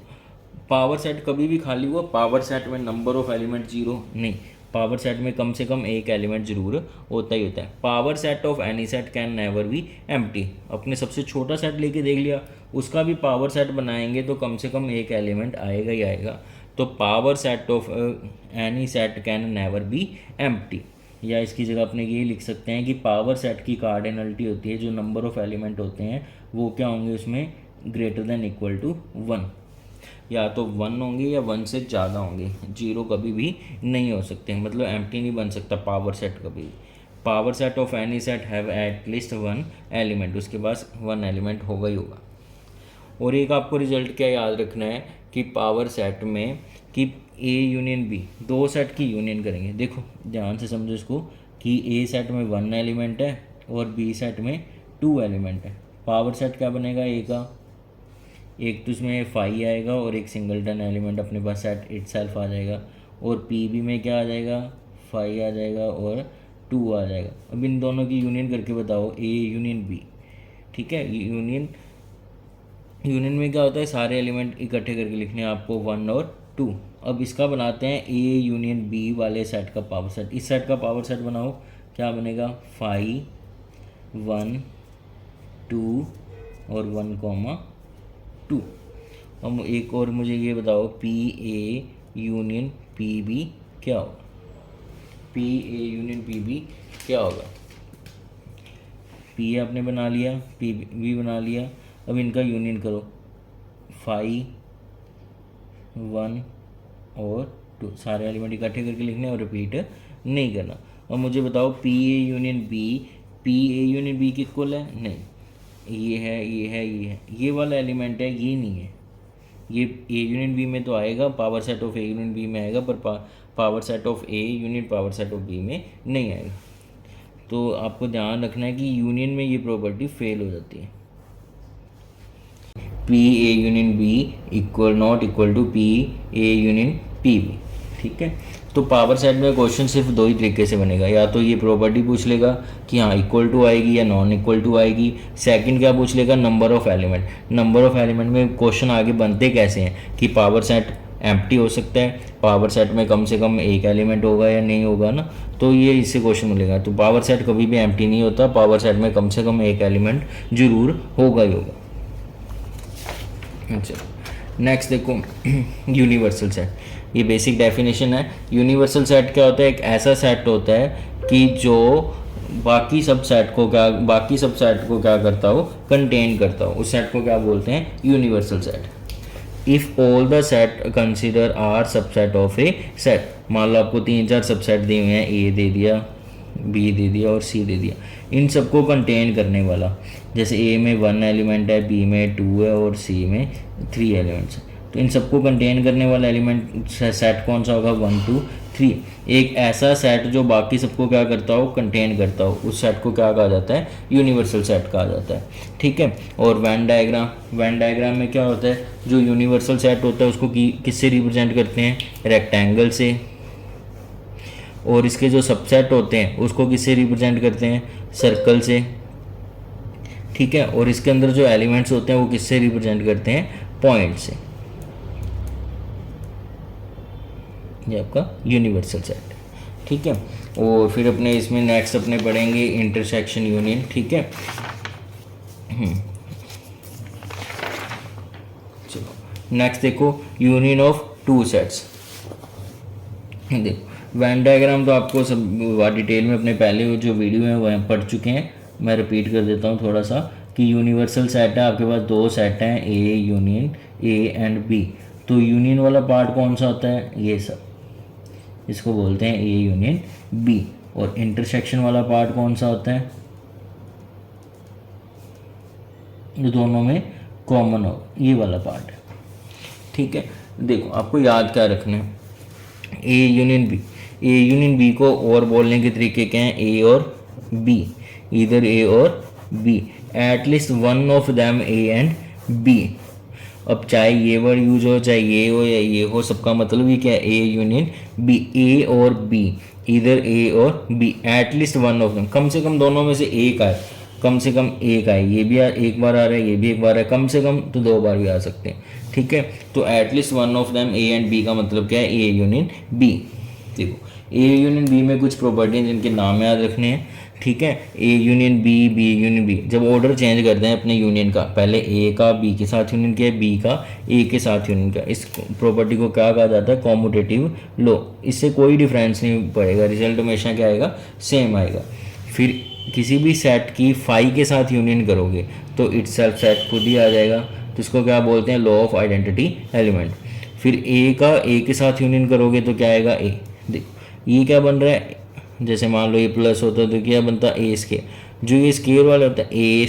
S1: पावर सेट कभी भी खाली हुआ, पावर सेट में नंबर ऑफ एलिमेंट 0 नहीं, पावर सेट में कम से कम एक एलिमेंट जरूर होता ही होता है। Power set of any set can never be empty. अपने सबसे छोटा सेट लेके देख लिया, उसका भी पावर सेट बनाएंगे तो कम से कम एक एलिमेंट आएगा ही आएगा। तो power set of any set can never be empty, या इसकी जगह अपने ये लिख सकते हैं कि पावर सेट की कार्डिनलिटी होती है, जो नंबर ऑफ एलिमेंट होते हैं वो क्या होंगे उसमें? ग्रेटर देन इक्वल टू 1, या तो 1 होंगे या 1 से ज़्यादा होंगे, 0 कभी भी नहीं हो सकते, मतलब एम्प्टी नहीं बन सकता पावर सेट कभी। Power set of any set have at least 1 element, उसके पास 1 एलिमेंट होगा ही होगा। और एक आपको रिजल्ट क्या याद रखना है कि पावर सेट में कि ए यूनियन बी, 2 सेट की यूनियन करेंगे। देखो ध्यान से समझो इसको कि ए सेट में 1 एलिमेंट है और बी सेट में 2 एलिमेंट है। पावर सेट क्या बनेगा ए का, एक तो इसमें फाई आएगा और एक सिंगलटन एलिमेंट अपने पास सेट इटसेल्फ आ जाएगा, और पी बी में क्या आ जाएगा, फाई आ जाएगा और 2 आ जाएगा। अब इन दोनों की यूनियन करके बताओ, ए यूनियन बी। ठीक है, यूनियन में क्या होता है, सारे एलिमेंट इकट्ठे करके लिखने हैं आपको 1 और 2। अब इसका बनाते हैं ए यूनियन बी वाले सेट का पावर सेट। इस सेट का पावर सेट बनाओ, क्या बनेगा, 5 1 2 और 1 2। अब एक और मुझे ये बताओ, P A union P B क्या होगा, P A union P B क्या होगा। पी आपने बना लिया, पी बी बना लिया, अब इनका यूनियन करो, 5 1 और 2, सारे एलिमेंट इकट्ठे करके लिखने और रिपीट नहीं करना। और मुझे बताओ, पी ए यूनियन बी की इक्वल है, नहीं, ये है ये है ये है, ये वाला एलिमेंट है, ये नहीं है, ये ए यूनियन बी में तो आएगा, power set of A union B में आएगा, पर power set of A union power set of B में नहीं आएगा। तो आपको ध्यान रखना है कि यूनियन में ये प्रॉपर्टी फेल हो जाती है। P A union B equal not equal to P A union P B. ठीक है, तो पावर सेट में क्वेश्चन सिर्फ 2 ही तरीके से बनेगा, या तो ये प्रॉपर्टी पूछ लेगा कि हाँ इक्वल टू आएगी या नॉन इक्वल टू आएगी। सेकंड क्या पूछ लेगा, number of element. Number of element में क्वेश्चन आगे बनते कैसे हैं कि पावर सेट एम्प्टी हो सकता है, पावर सेट में कम से कम एक एलिमेंट होगा या नहीं होगा ना, तो ये इससे क्वेश्चन मिलेगा। तो पावर सेट कभी भी एम्प्टी नहीं होता, पावर सेट में कम से कम एक एलिमेंट जरूर होगा ही होगा। अच्छा, नेक्स्ट देखो यूनिवर्सल सेट, ये बेसिक डेफिनेशन है। यूनिवर्सल सेट क्या होता है, एक ऐसा सेट होता है कि जो बाकी सब सेट को क्या करता हो, कंटेन करता हो, उस सेट को क्या बोलते हैं, universal set. If all the set consider are subset of a set, मान लो आपको 3-4 सबसेट दिए हुए हैं, ए दे दिया, बी दे दिया और सी दे दिया, इन सबको कंटेन करने वाला, जैसे ए में 1 एलिमेंट है, बी में 2 है और सी में 3 एलिमेंट्स है, तो इन सबको कंटेन करने वाला एलिमेंट सेट कौन सा होगा, 1 2 3। एक ऐसा सेट जो बाकी सबको क्या करता हो, कंटेन करता हो, उस सेट को क्या कहा जाता है, यूनिवर्सल सेट कहा जाता है। ठीक है, और वेन डायग्राम में क्या होता है, जो यूनिवर्सल सेट होता है उसको किससे रिप्रेजेंट करते हैं, रेक्टेंगल से, और इसके जो सबसेट होते हैं उसको किससे रिप्रेजेंट करते हैं, सर्कल से। ठीक है, और इसके अंदर जो एलिमेंट्स होते हैं वो किससे रिप्रेजेंट करते हैं, पॉइंट से। ये आपका यूनिवर्सल सेट है। ठीक है, और फिर अपने इसमें नेक्स्ट अपने पढ़ेंगे इंटरसेक्शन यूनियन। ठीक है, चलो नेक्स्ट देखो, यूनियन ऑफ 2 सेट्स। देखो वेन डायग्राम तो आपको सब डिटेल में अपने पहले जो वीडियो है वह पढ़ चुके हैं, मैं रिपीट कर देता हूँ थोड़ा सा कि यूनिवर्सल सेट है, आपके पास 2 सेट हैं, A union A and B. तो यूनियन वाला पार्ट कौन सा होता है, ये सब, इसको बोलते हैं ए यूनियन बी। और इंटरसेक्शन वाला पार्ट कौन सा होता है, जो दोनों में कॉमन हो, ये वाला पार्ट है। ठीक है, देखो आपको याद क्या रखना है, ए यूनियन बी को और बोलने के तरीके क्या हैं, ए और बी, इधर ए और B, at least one of them A and B. अब चाहे ये वर्ड यूज हो, चाहे ये हो या ये हो, सबका मतलब ही क्या है, ए यूनियन बी, ए और बी, इधर ए और B, at least one of them, कम से कम दोनों में से एक आए, कम से कम एक आए, ये भी एक बार आ रहा है, ये भी एक बार है, कम से कम तो 2 बार भी आ सकते हैं। ठीक है, तो at least one of them A and B का मतलब क्या है, ए यूनियन बी। देखो ए यूनियन बी में कुछ प्रॉपर्टी जिनके नाम याद रखने हैं। ठीक है, A union B, B union B, जब ऑर्डर चेंज करते हैं अपने यूनियन का, पहले ए का बी के साथ यूनियन किया, बी का ए के साथ यूनियन किया, इस प्रॉपर्टी को क्या कहा जाता है, कॉम्यूटेटिव लॉ। इससे कोई डिफरेंस नहीं पड़ेगा, रिजल्ट हमेशा क्या आएगा, सेम आएगा। फिर किसी भी सेट की फाई के साथ यूनियन करोगे तो इटसेल्फ सेट खुद ही आ जाएगा, तो इसको क्या बोलते हैं, लॉ ऑफ आइडेंटिटी एलिमेंट। फिर ए का ए के साथ यूनियन करोगे तो क्या आएगा, ए। देखो ये क्या बन रहा है, जैसे मान लो ये प्लस होता है तो क्या बनता है, ए स्केयर। जो ये स्केयर वाला होता है, ए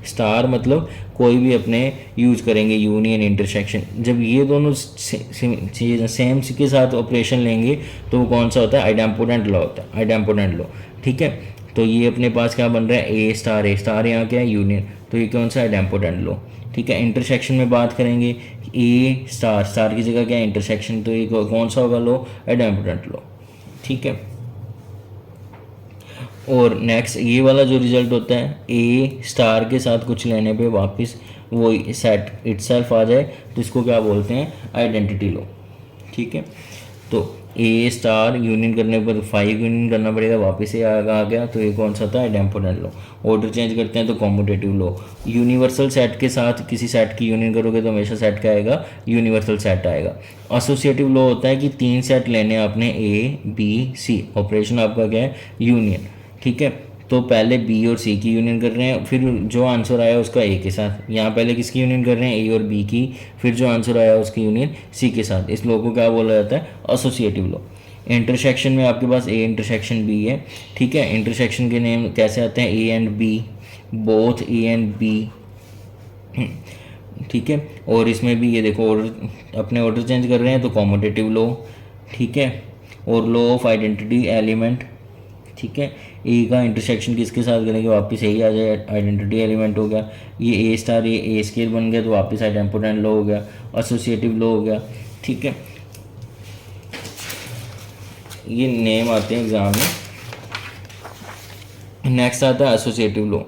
S1: स्टार मतलब कोई भी अपने यूज करेंगे यूनियन इंटरसेक्शन, जब ये दोनों चीज़ सेम के साथ ऑपरेशन लेंगे तो वो कौन सा होता है, आइडेम्पोटेंट लॉ होता है, आइडेम्पोटेंट लॉ। ठीक है, तो ये अपने पास क्या बन रहा है, ए स्टार यहाँ क्या है, यूनियन, तो ये कौन सा है, इडेम्पोटेंट लो। ठीक है, इंटरसेक्शन में बात करेंगे, ए स्टार की जगह क्या है, इंटरसेक्शन, तो ये कौन सा होगा लो, इडेम्पोटेंट लो। ठीक है, और नेक्स्ट ये वाला जो रिजल्ट होता है, ए स्टार के साथ कुछ लेने पे वापस वो सेट इटसेल्फ आ जाए, तो इसको क्या बोलते हैं, आइडेंटिटी लो। ठीक है, तो ए स्टार यूनियन करने पर 5 यूनियन करना पड़ेगा, वापस से आ गया, तो ये कौन सा था, इडेम्पोटेंट लो। ऑर्डर चेंज करते हैं तो कॉम्यूटेटिव लो। यूनिवर्सल सेट के साथ किसी सेट की यूनियन करोगे तो हमेशा सेट क्या आएगा, यूनिवर्सल सेट आएगा। एसोसिएटिव लो होता है कि 3 सेट लेने हैं आपने, ए बी सी, ऑपरेशन आपका क्या है, यूनियन। ठीक है, तो पहले बी और सी की यूनियन कर रहे हैं, फिर जो आंसर आया उसका ए के साथ। यहाँ पहले किसकी यूनियन कर रहे हैं, ए और बी की, फिर जो आंसर आया उसकी यूनियन सी के साथ। इस लॉ को क्या बोला जाता है, एसोसिएटिव लॉ। इंटरसेक्शन में आपके पास ए इंटरसेक्शन बी है। ठीक है, इंटरसेक्शन के नेम कैसे आते हैं, A and B, both A and B. ठीक है, और इसमें भी ये देखो ऑर्डर, अपने ऑर्डर चेंज कर रहे हैं तो कॉम्यूटेटिव लॉ। ठीक है, और लॉ ऑफ आइडेंटिटी एलिमेंट। ठीक है, ए का इंटरसेक्शन किसके साथ करेंगे, वापस यही आ जाए, आइडेंटिटी एलिमेंट हो गया। ये ए स्टार, ये ए स्केयर बन गया, तो वापस आइडेम्पोटेंट लॉ हो गया, एसोसिएटिव लॉ हो गया। ठीक है, ये नेम आते हैं एग्जाम में। नेक्स्ट आता है एसोसिएटिव लॉ,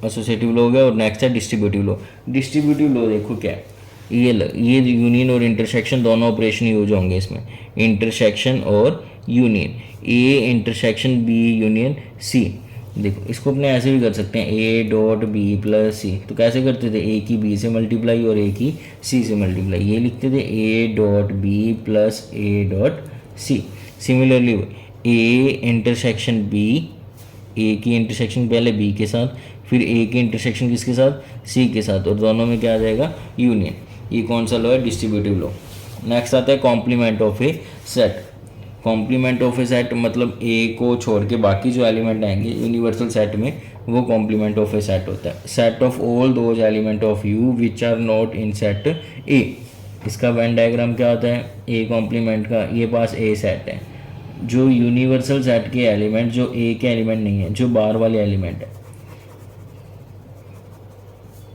S1: एसोसिएटिव लॉ हो गया, और नेक्स्ट है डिस्ट्रीब्यूटिव लॉ। डिस्ट्रीब्यूटिव लॉ देखो क्या है, ये यूनियन और इंटरसेक्शन दोनों ऑपरेशन यूज होंगे इसमें, इंटरसेक्शन और union, A intersection B union C. देखो इसको अपने ऐसे भी कर सकते हैं, A dot B plus C. तो कैसे करते थे, ए की बी से मल्टीप्लाई और ए की सी से मल्टीप्लाई, ये लिखते थे a dot B plus a dot c. Similarly a intersection b, a की इंटरसेक्शन पहले बी के साथ, फिर ए की इंटरसेक्शन किसके साथ, सी के साथ, और दोनों में क्या आ जाएगा, यूनियन। ये कौन सा लॉ है, डिस्ट्रीब्यूटिव लॉ। नेक्स्ट आता है complement of a set. Complement of a set मतलब ए को छोड़ के बाकी जो एलिमेंट आएंगे यूनिवर्सल सेट में, वो कॉम्प्लीमेंट ऑफ ए सेट होता है। Set of all those element of U which are not in set A. इसका वेन डायग्राम क्या होता है, ए कॉम्प्लीमेंट का, ये पास ए सेट है, जो यूनिवर्सल सेट के एलिमेंट जो ए के एलिमेंट नहीं है, जो बाहर वाले एलिमेंट है,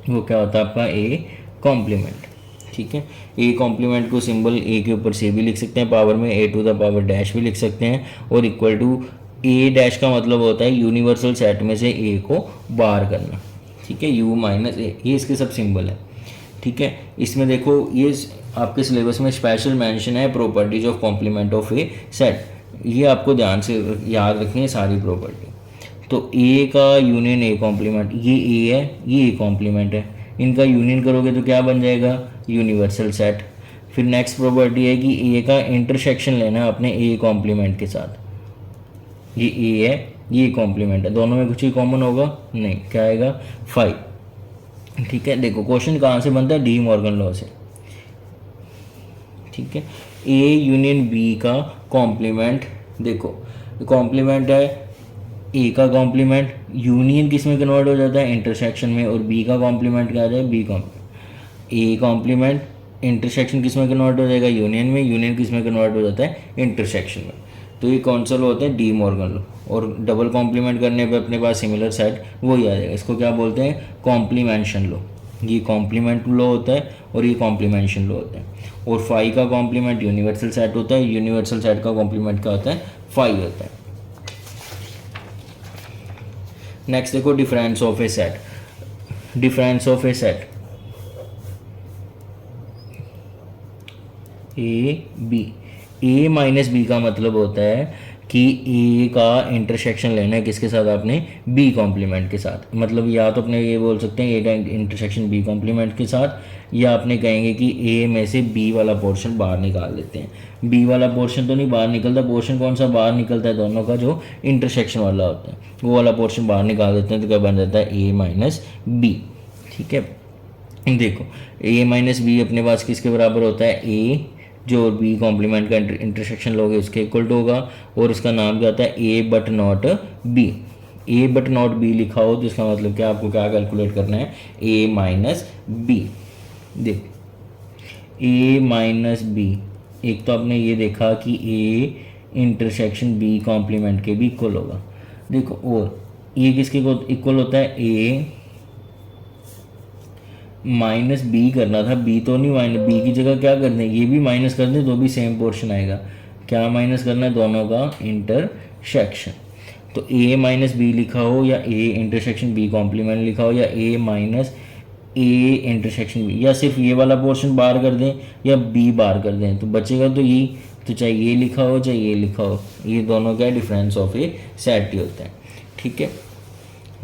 S1: वो क्या होता है आपका ए कॉम्प्लीमेंट। ठीक है, ए कॉम्प्लीमेंट को सिंबल ए के ऊपर से भी लिख सकते हैं पावर में, ए टू द पावर डैश भी लिख सकते हैं, और इक्वल टू ए डैश का मतलब होता है यूनिवर्सल सेट में से ए को बाहर करना। ठीक है, यू माइनस ए, ये इसके सब सिंबल है। ठीक है, इसमें देखो ये आपके सिलेबस में स्पेशल मेंशन है properties of complement of a set, ये आपको ध्यान से याद रखनी है सारी प्रॉपर्टी। तो ए का यूनियन ए कॉम्प्लीमेंट, ये ए है, ये ए कॉम्प्लीमेंट है, इनका यूनियन करोगे तो क्या बन जाएगा, यूनिवर्सल सेट। फिर नेक्स्ट प्रॉपर्टी है कि ए का इंटरसेक्शन लेना है अपने ए कॉम्प्लीमेंट के साथ, ये ए है, ये कॉम्प्लीमेंट है, दोनों में कुछ ही कॉमन होगा नहीं, क्या आएगा 5। ठीक है, देखो क्वेश्चन कहाँ से बनता है, डी मॉर्गन लॉ से। ठीक है, ए यूनियन बी का कॉम्प्लीमेंट, देखो कॉम्प्लीमेंट है ए का कॉम्प्लीमेंट, यूनियन किस में कन्वर्ट हो जाता है, इंटरसेक्शन में, और बी का कॉम्प्लीमेंट क्या आ जाए, B complement. A complement intersection किस में कन्वर्ट हो जाएगा, यूनियन में, यूनियन किस में कन्वर्ट हो जाता है, इंटरसेक्शन में। तो ये कौन सा लॉ होता है, डी मॉर्गन लॉ। और डबल कॉम्प्लीमेंट करने पे अपने पास सिमिलर सेट वही आ जाएगा, इसको क्या बोलते हैं, कॉम्प्लीमेंशन लॉ। ये कॉम्प्लीमेंट लॉ होता है और ये कॉम्प्लीमेंशन लॉ होता है। और 5 का कॉम्प्लीमेंट यूनिवर्सल सेट होता है, यूनिवर्सल सेट का कॉम्प्लीमेंट क्या होता है, 5 होता है। नेक्स्ट देखो difference of a set. Difference of a set A B, A minus B का मतलब होता है कि ए का इंटरसेक्शन लेना है किसके साथ, आपने बी कॉम्प्लीमेंट के साथ। मतलब या तो अपने ये बोल सकते हैं ए का इंटरसेक्शन बी कॉम्प्लीमेंट के साथ, या आपने कहेंगे कि ए में से बी वाला पोर्शन बाहर निकाल देते हैं। बी वाला पोर्शन तो नहीं बाहर निकलता, पोर्शन कौन सा बाहर निकलता है, दोनों का जो इंटरसेक्शन वाला होता है, वो वाला पोर्शन बाहर निकाल देते हैं, तो क्या बन जाता है, ए माइनस बी। ठीक है, देखो ए माइनस बी अपने पास किसके बराबर होता है, ए जो बी कॉम्प्लीमेंट का इंटरसेक्शन लोगे उसके इक्वल टू होगा, और उसका नाम क्या होता है, a but not b. A but not b लिखा हो तो इसका मतलब क्या, आपको क्या कैलकुलेट करना है, ए माइनस बी। देख ए माइनस बी, एक तो आपने ये देखा कि ए इंटरसेक्शन बी कॉम्प्लीमेंट के भी इक्वल होगा। देखो और ये किसके इक्वल होता है, ए माइनस बी करना था, बी तो नहीं, माइनस बी की जगह क्या कर दें, ये भी माइनस कर दें तो भी सेम पोर्शन आएगा। क्या माइनस करना है, दोनों का इंटरसेक्शन। तो ए माइनस बी लिखा हो या ए इंटरसेक्शन बी कॉम्प्लीमेंट लिखा हो या ए माइनस ए इंटरसेक्शन बी, या सिर्फ ये वाला पोर्शन बार कर दें या बी बार कर दें तो बचेगा तो ये, तो चाहे ये लिखा हो चाहे ये लिखा हो, ये दोनों क्या डिफरेंस ऑफ ए सेट ही होता है। ठीक है,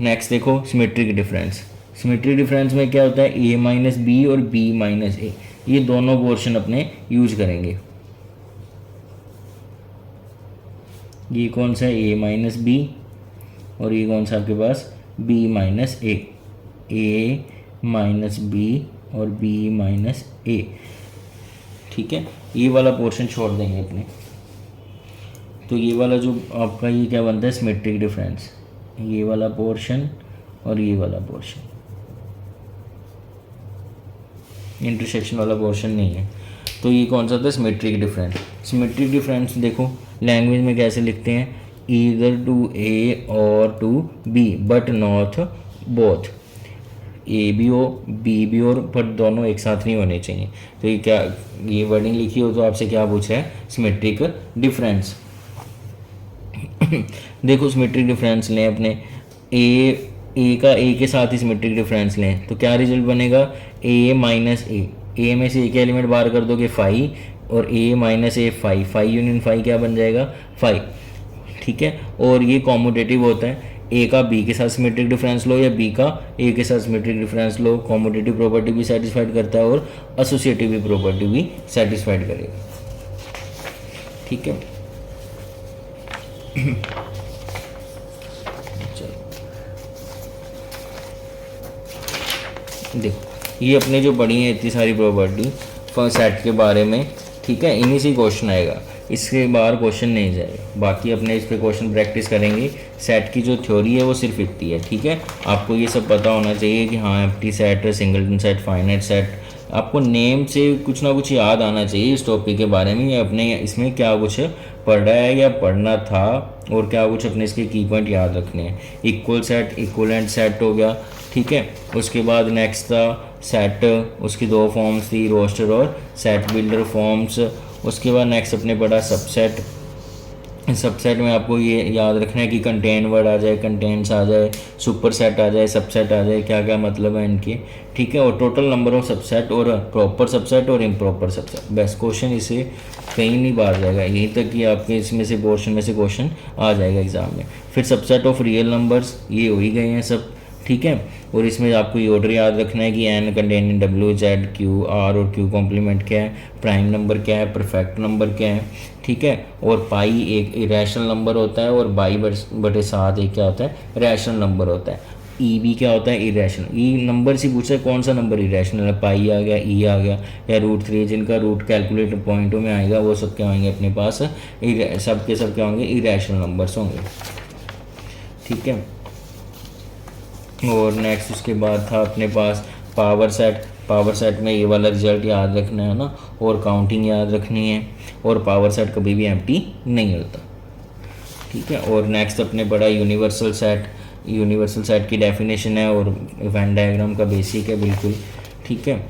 S1: नेक्स्ट देखो सिमेट्रिक डिफरेंस। सिमेट्रिक डिफरेंस में क्या होता है, ए माइनस बी और बी माइनस ए, ये दोनों पोर्शन अपने यूज करेंगे। ये कौन सा है, ए माइनस बी, और ये कौन सा आपके पास, बी माइनस ए माइनस बी और बी माइनस ए। ठीक है, ये वाला पोर्शन छोड़ देंगे अपने। तो ये वाला जो आपका ये क्या बनता है, सिमेट्रिक डिफरेंस, ये वाला पोर्शन और ये वाला पोर्शन, इंटरसेक्शन वाला पोर्शन नहीं है। तो ये कौन सा होता है, सिमेट्रिक डिफरेंस। सिमेट्रिक डिफरेंस देखो लैंग्वेज में कैसे लिखते हैं, ईदर टू ए और to b but not both, a भी हो बी भी हो पर दोनों एक साथ नहीं होने चाहिए। तो ये क्या, ये वर्डिंग लिखी हो तो आपसे क्या पूछा है, सिमेट्रिक डिफरेंस। देखो सिमेट्रिक डिफरेंस लें अपने, ए का ए के साथ ही सिमेट्रिक डिफरेंस लें तो क्या रिजल्ट बनेगा, ए माइनस ए में से एक एलिमेंट बाहर कर दोगे 5 और ए माइनस ए 5 यूनियन 5 क्या बन जाएगा 5। ठीक है, और ये कॉम्यूटेटिव होता है, ए का बी के साथ सिमेट्रिक डिफरेंस लो या बी का ए के साथ सिमेट्रिक डिफरेंस लो, कॉम्यूटेटिव प्रॉपर्टी भी सेटिस्फाइड करता है और एसोसिएटिव प्रॉपर्टी भी सेटिस्फाइड करेगा। ठीक है, देखो ये अपने जो पढ़ी है इतनी सारी प्रॉपर्टी सेट के बारे में, ठीक है, इन्हीं से क्वेश्चन आएगा, इसके बाहर क्वेश्चन नहीं जाएगा। बाकी अपने इस पे क्वेश्चन प्रैक्टिस करेंगे। सेट की जो थ्योरी है वो सिर्फ इतनी है। ठीक है, आपको ये सब पता होना चाहिए कि हाँ empty set, singleton set, finite set, आपको नेम से कुछ ना कुछ याद आना चाहिए इस टॉपिक के बारे में, या अपने इसमें क्या कुछ पढ़ा है या पढ़ना था और क्या कुछ अपने इसके की पॉइंट याद रखने हैं। इक्वल सेट, इक्वलेंट सेट हो गया। ठीक है, उसके बाद नेक्स्ट था सेट, उसकी दो फॉर्म्स थी, रोस्टर और सेट बिल्डर फॉर्म्स। उसके बाद नेक्स्ट अपने पढ़ा सबसेट। सबसेट में आपको ये याद रखना है कि कंटेन वर्ड आ जाए, कंटेंट्स आ जाए, सुपर सेट आ जाए, सबसेट आ जाए, क्या क्या मतलब है इनके। ठीक है, और टोटल नंबर ऑफ सबसेट और प्रॉपर सबसेट और इम्प्रॉपर सबसेट। बेस्ट क्वेश्चन इसे कहीं नहीं बाहर जाएगा, यहीं तक कि आपके इसमें से पोर्शन में से क्वेश्चन आ जाएगा एग्जाम में। फिर सबसेट ऑफ रियल नंबर्स, ये हो ही गए हैं सब। ठीक है, और इसमें आपको ये ऑर्डर याद रखना है कि N contain in W Z Q R, और क्यू कॉम्प्लीमेंट क्या है, प्राइम नंबर क्या है, परफेक्ट नंबर क्या है। ठीक है, और पाई एक इरेशनल नंबर होता है और बाई बटे 7 एक क्या होता है, रैशनल नंबर होता है। ई भी क्या होता है, इरेशनल। ई नंबर से पूछा है कौन सा नंबर इरेशनल है, पाई आ गया, ई आ गया, या √3 जिनका रूट कैलकुलेटर पॉइंटों में आएगा वो सब क्या होंगे अपने पास, सब के सब क्या होंगे, इरेशनल नंबर्स होंगे। ठीक है, और नेक्स्ट उसके बाद था अपने पास पावर सेट। पावर सेट में ये वाला रिजल्ट याद रखना है ना, और काउंटिंग याद रखनी है, और पावर सेट कभी भी एम्प्टी नहीं होता। ठीक है, और नेक्स्ट अपने पढ़ा यूनिवर्सल सेट। यूनिवर्सल सेट की डेफिनेशन है और वेन डायग्राम का बेसिक है बिल्कुल। ठीक है,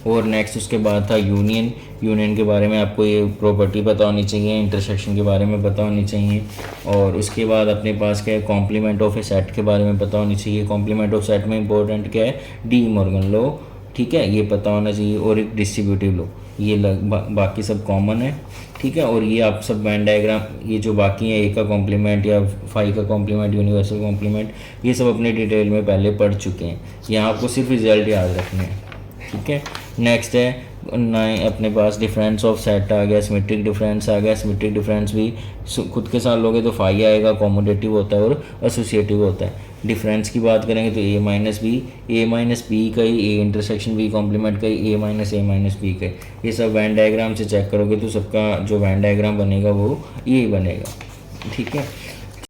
S1: और नेक्स्ट उसके बाद था यूनियन। यूनियन के बारे में आपको ये प्रॉपर्टी पता होनी चाहिए, इंटरसेक्शन के बारे में पता होनी चाहिए, और उसके बाद अपने पास क्या है, कॉम्प्लीमेंट ऑफ ए सेट के बारे में पता होनी चाहिए। कॉम्प्लीमेंट ऑफ सेट में इंपॉर्टेंट क्या है, डी मॉर्गन लॉ। ठीक है, ये पता होना चाहिए, और एक डिस्ट्रीब्यूटिव लॉ, ये बाकी सब कॉमन है। ठीक है, और ये आप सब वेन डायग्राम, ये जो बाकी है ए का कॉम्प्लीमेंट या फाई का कॉम्प्लीमेंट, यूनिवर्सल कॉम्प्लीमेंट, ये सब अपने डिटेल में पहले पढ़ चुके हैं। यहाँ आपको सिर्फ रिजल्ट याद रखने हैं। ठीक है, नेक्स्ट है अपने पास डिफरेंस ऑफ सेट आ गया, सिमेट्रिक डिफरेंस आ गया। सिमेट्रिक डिफरेंस भी खुद के साथ लोगे तो फाई आएगा, कॉम्यूटेटिव होता है और एसोसिएटिव होता है। डिफरेंस की बात करेंगे तो ए माइनस बी का ही, ए इंटरसेक्शन बी कॉम्प्लीमेंट का ही, ए माइनस बी का ही। ये सब वैन डायग्राम से चेक करोगे तो सबका जो वैन डायग्राम बनेगा वो यही बनेगा। ठीक है,